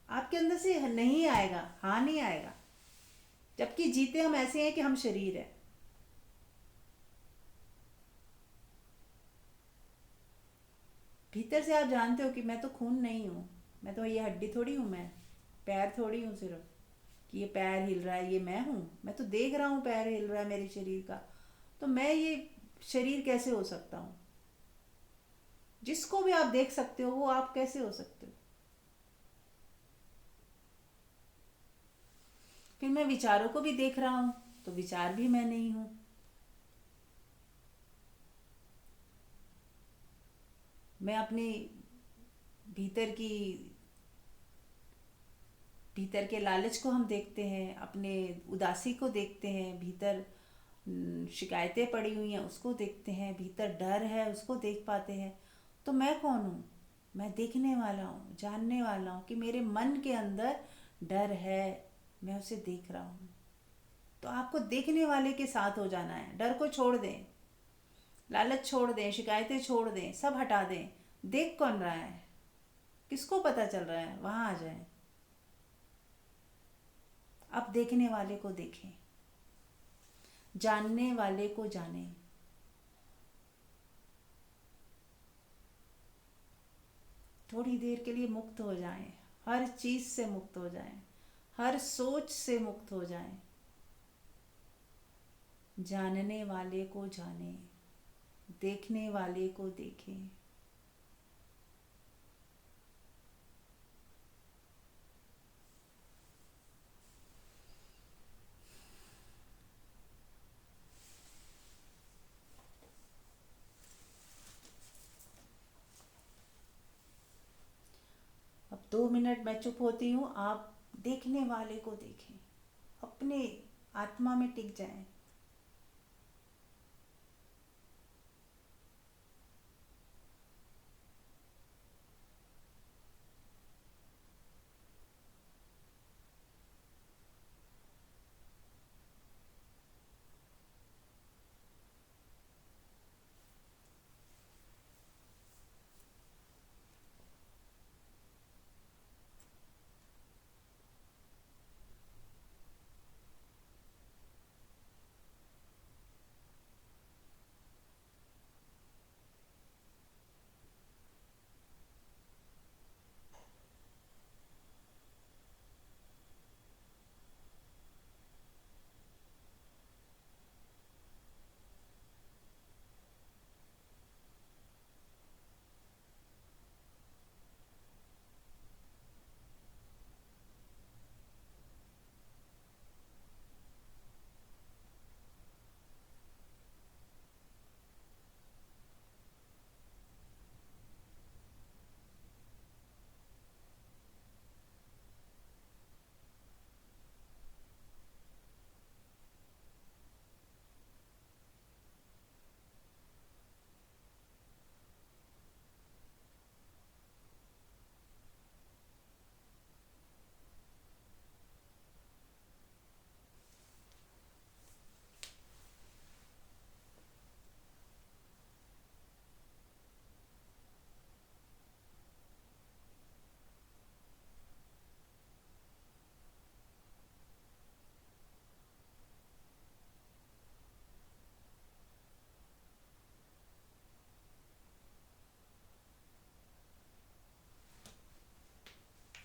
आपके अंदर से नहीं आएगा, हाँ नहीं आएगा। जबकि जीते हम ऐसे हैं कि हम शरीर है। भीतर से आप जानते हो कि मैं तो खून नहीं हूँ, मैं तो ये हड्डी थोड़ी हूँ, मैं पैर थोड़ी हूँ सिर्फ कि ये पैर हिल रहा है ये मैं हूँ। मैं तो देख रहा हूँ पैर हिल रहा है मेरे शरीर का, तो मैं ये शरीर कैसे हो सकता हूँ? जिसको भी आप देख सकते हो वो आप कैसे हो सकते हो? फिर मैं विचारों को भी देख रहा हूँ, तो विचार भी मैं नहीं हूँ। मैं अपनी भीतर की, भीतर के लालच को हम देखते हैं, अपने उदासी को देखते हैं, भीतर शिकायतें पड़ी हुई हैं उसको देखते हैं, भीतर डर है उसको देख पाते हैं। तो मैं कौन हूँ? मैं देखने वाला हूँ, जानने वाला हूँ कि मेरे मन के अंदर डर है, मैं उसे देख रहा हूँ। तो आपको देखने वाले के साथ हो जाना है। डर को छोड़ दें, लालच छोड़ दें, शिकायतें छोड़ दें, सब हटा दें। देख कौन रहा है, किसको पता चल रहा है, वहाँ आ जाएं। अब देखने वाले को देखें, जानने वाले को जानें। थोड़ी देर के लिए मुक्त हो जाएं, हर चीज़ से मुक्त हो जाएं, हर सोच से मुक्त हो जाएं। जानने वाले को जानें, देखने वाले को देखें। अब 2 मिनट मैं चुप होती हूँ, आप देखने वाले को देखें, अपने आत्मा में टिक जाएं।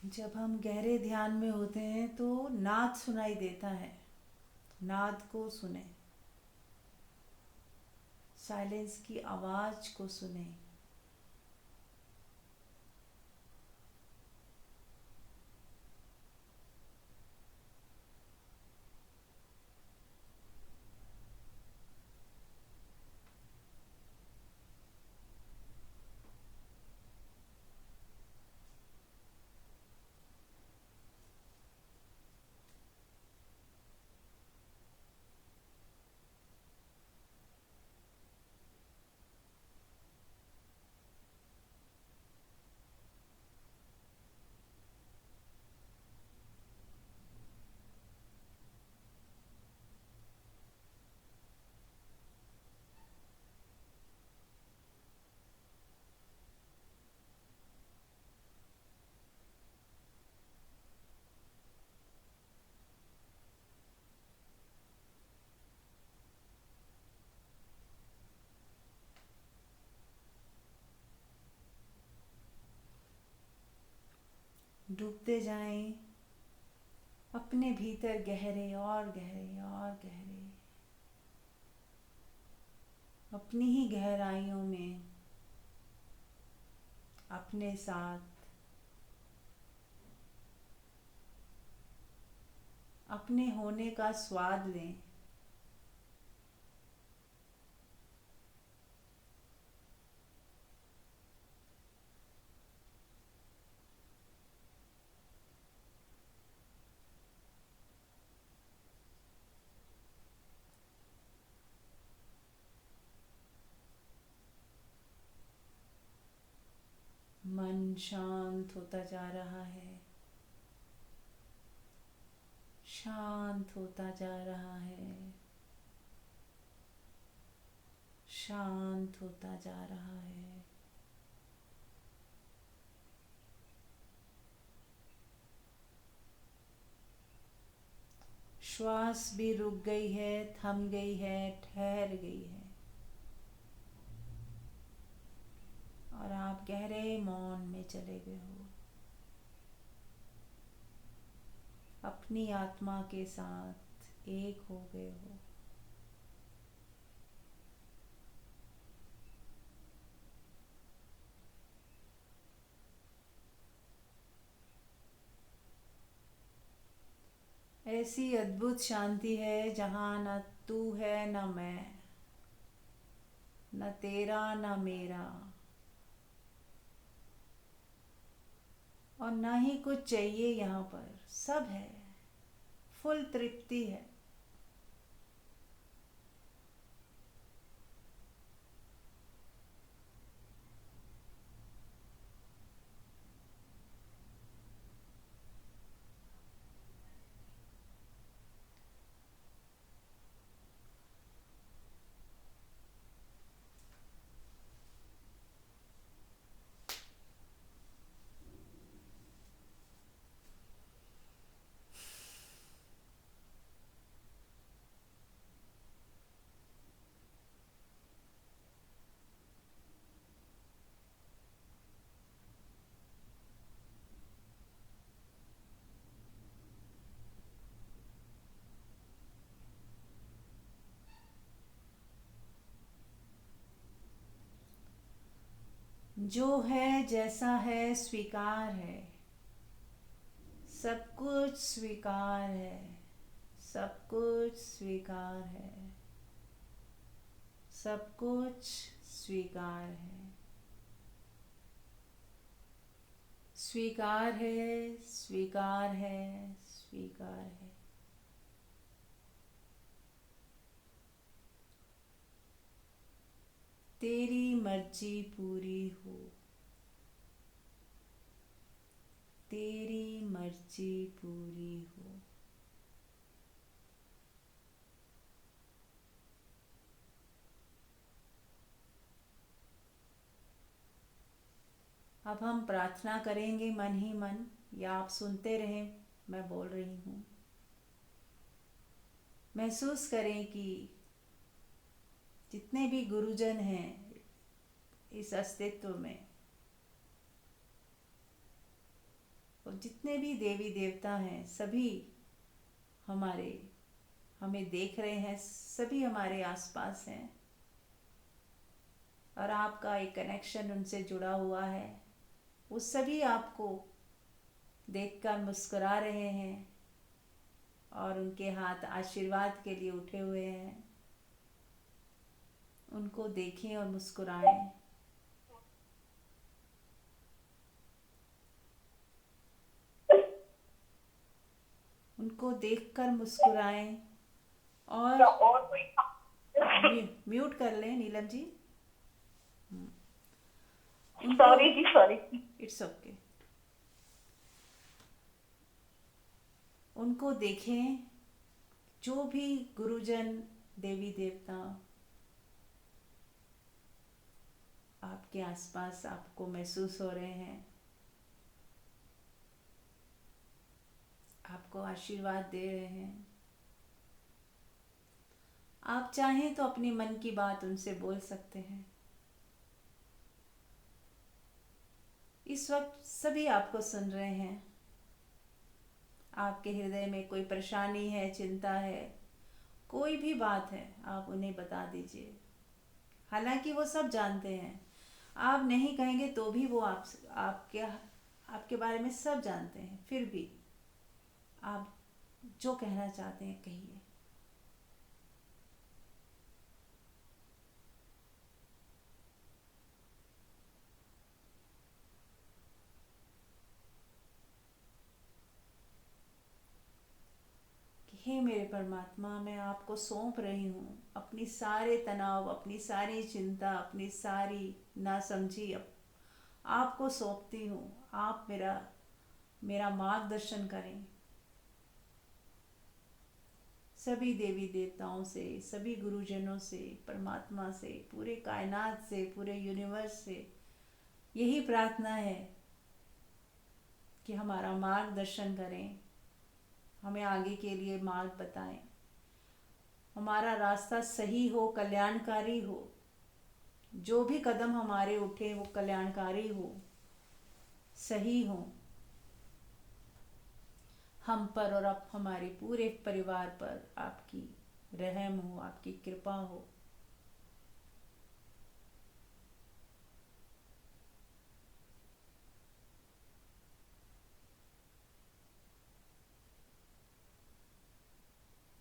जब हम गहरे ध्यान में होते हैं तो नाद सुनाई देता है। नाद को सुने, साइलेंस की आवाज को सुने। डूबते जाएं अपने भीतर, गहरे और गहरे और गहरे, अपनी ही गहराइयों में अपने साथ, अपने होने का स्वाद लें। मन शांत होता जा रहा है, शांत होता जा रहा है, शांत होता जा रहा है। श्वास भी रुक गई है, थम गई है, ठहर गई है, और आप गहरे मौन में चले गए हो, अपनी आत्मा के साथ एक हो गए हो। ऐसी अद्भुत शांति है जहाँ न तू है न मैं, न तेरा न मेरा, और ना ही कुछ चाहिए। यहाँ पर सब है, फुल तृप्ति है। जो है जैसा है स्वीकार है, सब कुछ स्वीकार है, सब कुछ स्वीकार है, सब कुछ स्वीकार है, स्वीकार है, स्वीकार है, स्वीकार है। तेरी मर्जी पूरी हो, तेरी मर्जी पूरी हो। अब हम प्रार्थना करेंगे मन ही मन, या आप सुनते रहें, मैं बोल रही हूँ। महसूस करें कि जितने भी गुरुजन हैं इस अस्तित्व में, और जितने भी देवी देवता हैं सभी हमारे हमें देख रहे हैं, सभी हमारे आसपास हैं और आपका एक कनेक्शन उनसे जुड़ा हुआ है। वो सभी आपको देखकर मुस्कुरा रहे हैं और उनके हाथ आशीर्वाद के लिए उठे हुए हैं। उनको देखें और मुस्कुराएं। उनको देखकर मुस्कुराएं और म्यूट कर लें नीलम जी। उनको सॉरी जी, सॉरी। It's okay. उनको देखें, जो भी गुरुजन देवी देवता आपके आसपास आपको महसूस हो रहे हैं, आपको आशीर्वाद दे रहे हैं। आप चाहें तो अपने मन की बात उनसे बोल सकते हैं। इस वक्त सभी आपको सुन रहे हैं। आपके हृदय में कोई परेशानी है, चिंता है, कोई भी बात है, आप उन्हें बता दीजिए। हालांकि वो सब जानते हैं, आप नहीं कहेंगे तो भी वो आपके बारे में सब जानते हैं। फिर भी आप जो कहना चाहते हैं कहिए। कि हे मेरे परमात्मा, मैं आपको सौंप रही हूँ अपनी सारे तनाव, अपनी सारी चिंता, अपनी सारी नासमझी आपको सौंपती हूँ। आप मेरा मेरा मार्गदर्शन करें। सभी देवी देवताओं से, सभी गुरुजनों से, परमात्मा से, पूरे कायनात से, पूरे यूनिवर्स से यही प्रार्थना है कि हमारा मार्गदर्शन करें, हमें आगे के लिए मार्ग बताएं, हमारा रास्ता सही हो, कल्याणकारी हो, जो भी कदम हमारे उठे वो कल्याणकारी हो, सही हो, हम पर और अब हमारे पूरे परिवार पर आपकी रहम हो, आपकी कृपा हो।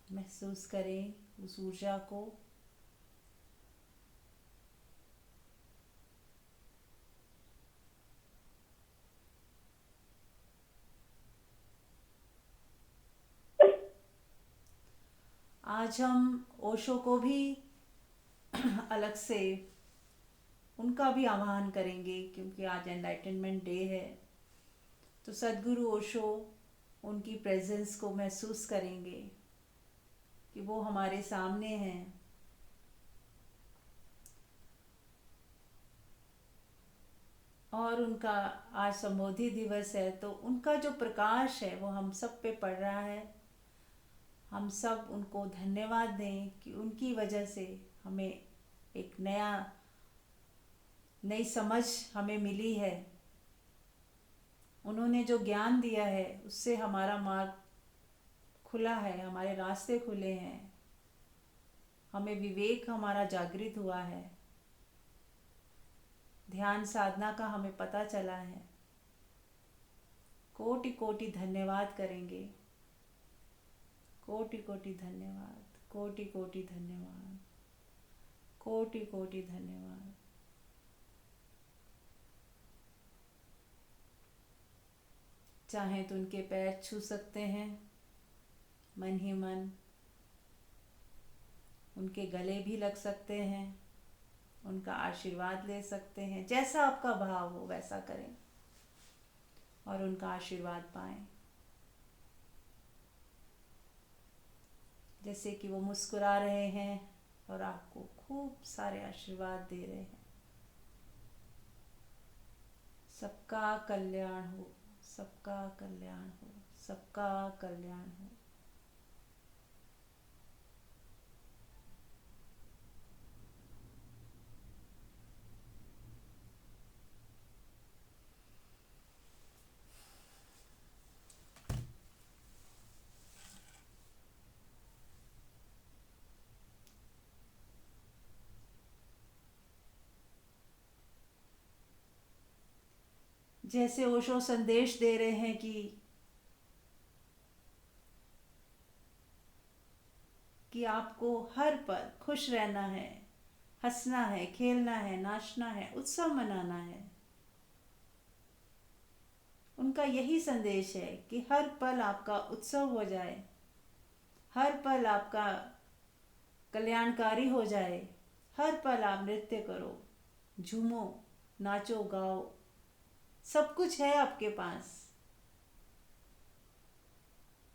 महसूस करें उस ऊर्जा को। आज हम ओशो को भी अलग से उनका भी आह्वान करेंगे, क्योंकि आज एनलाइटनमेंट डे है। तो सदगुरु ओशो, उनकी प्रेजेंस को महसूस करेंगे कि वो हमारे सामने हैं। और उनका आज संबोधि दिवस है, तो उनका जो प्रकाश है वो हम सब पे पड़ रहा है। हम सब उनको धन्यवाद दें कि उनकी वजह से हमें एक नई समझ हमें मिली है। उन्होंने जो ज्ञान दिया है उससे हमारा मार्ग खुला है, हमारे रास्ते खुले हैं, हमें विवेक हमारा जागृत हुआ है, ध्यान साधना का हमें पता चला है। कोटि कोटि धन्यवाद करेंगे। कोटि कोटि धन्यवाद, कोटि कोटि धन्यवाद, कोटि कोटि धन्यवाद। चाहें तो उनके पैर छू सकते हैं मन ही मन, उनके गले भी लग सकते हैं, उनका आशीर्वाद ले सकते हैं। जैसा आपका भाव हो वैसा करें और उनका आशीर्वाद पाएं। जैसे कि वो मुस्कुरा रहे हैं और आपको खूब सारे आशीर्वाद दे रहे हैं। सबका कल्याण हो, सबका कल्याण हो, सबका कल्याण हो। जैसे ओशो संदेश दे रहे हैं कि आपको हर पल खुश रहना है, हंसना है, खेलना है, नाचना है, उत्सव मनाना है। उनका यही संदेश है कि हर पल आपका उत्सव हो जाए, हर पल आपका कल्याणकारी हो जाए, हर पल आप नृत्य करो, झूमो, नाचो, गाओ, सब कुछ है आपके पास।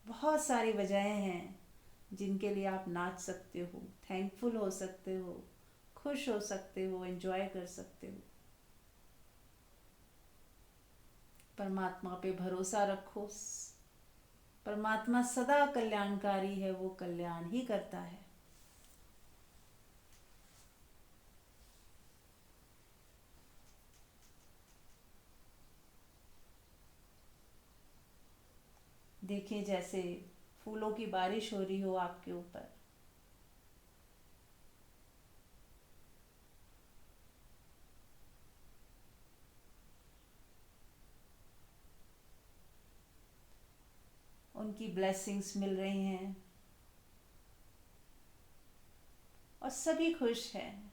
बहुत सारी वजहें हैं जिनके लिए आप नाच सकते हो, थैंकफुल हो सकते हो, खुश हो सकते हो, एंजॉय कर सकते हो। परमात्मा पे भरोसा रखो। परमात्मा सदा कल्याणकारी है, वो कल्याण ही करता है। देखिए जैसे फूलों की बारिश हो रही हो आपके ऊपर, उनकी ब्लेसिंग्स मिल रही हैं और सभी खुश हैं।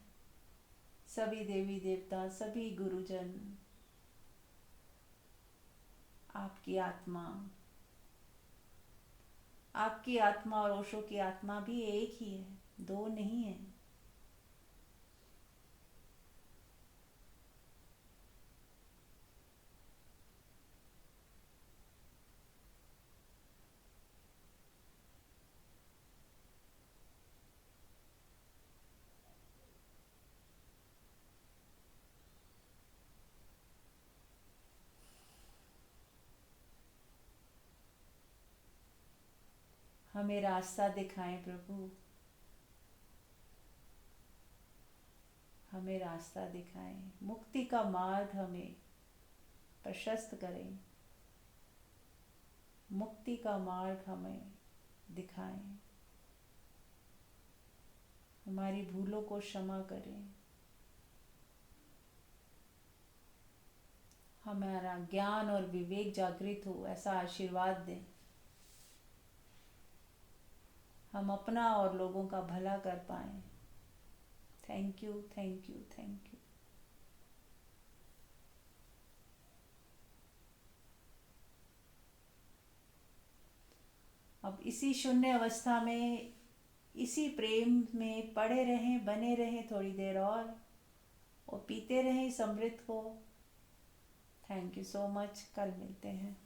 सभी देवी देवता, सभी गुरुजन, आपकी आत्मा, आपकी आत्मा और ओशो की आत्मा भी एक ही है, दो नहीं है। हमें रास्ता दिखाएं प्रभु, हमें रास्ता दिखाएं, मुक्ति का मार्ग हमें प्रशस्त करें, मुक्ति का मार्ग हमें दिखाएं, हमारी भूलों को क्षमा करें, हमारा ज्ञान और विवेक जागृत हो, ऐसा आशीर्वाद दें। हम अपना और लोगों का भला कर पाएं। Thank you, thank you, thank you. अब इसी शून्य अवस्था में, इसी प्रेम में पड़े रहें, बने रहें थोड़ी देर और पीते रहें इस अमृत को। Thank you so much. कल मिलते हैं।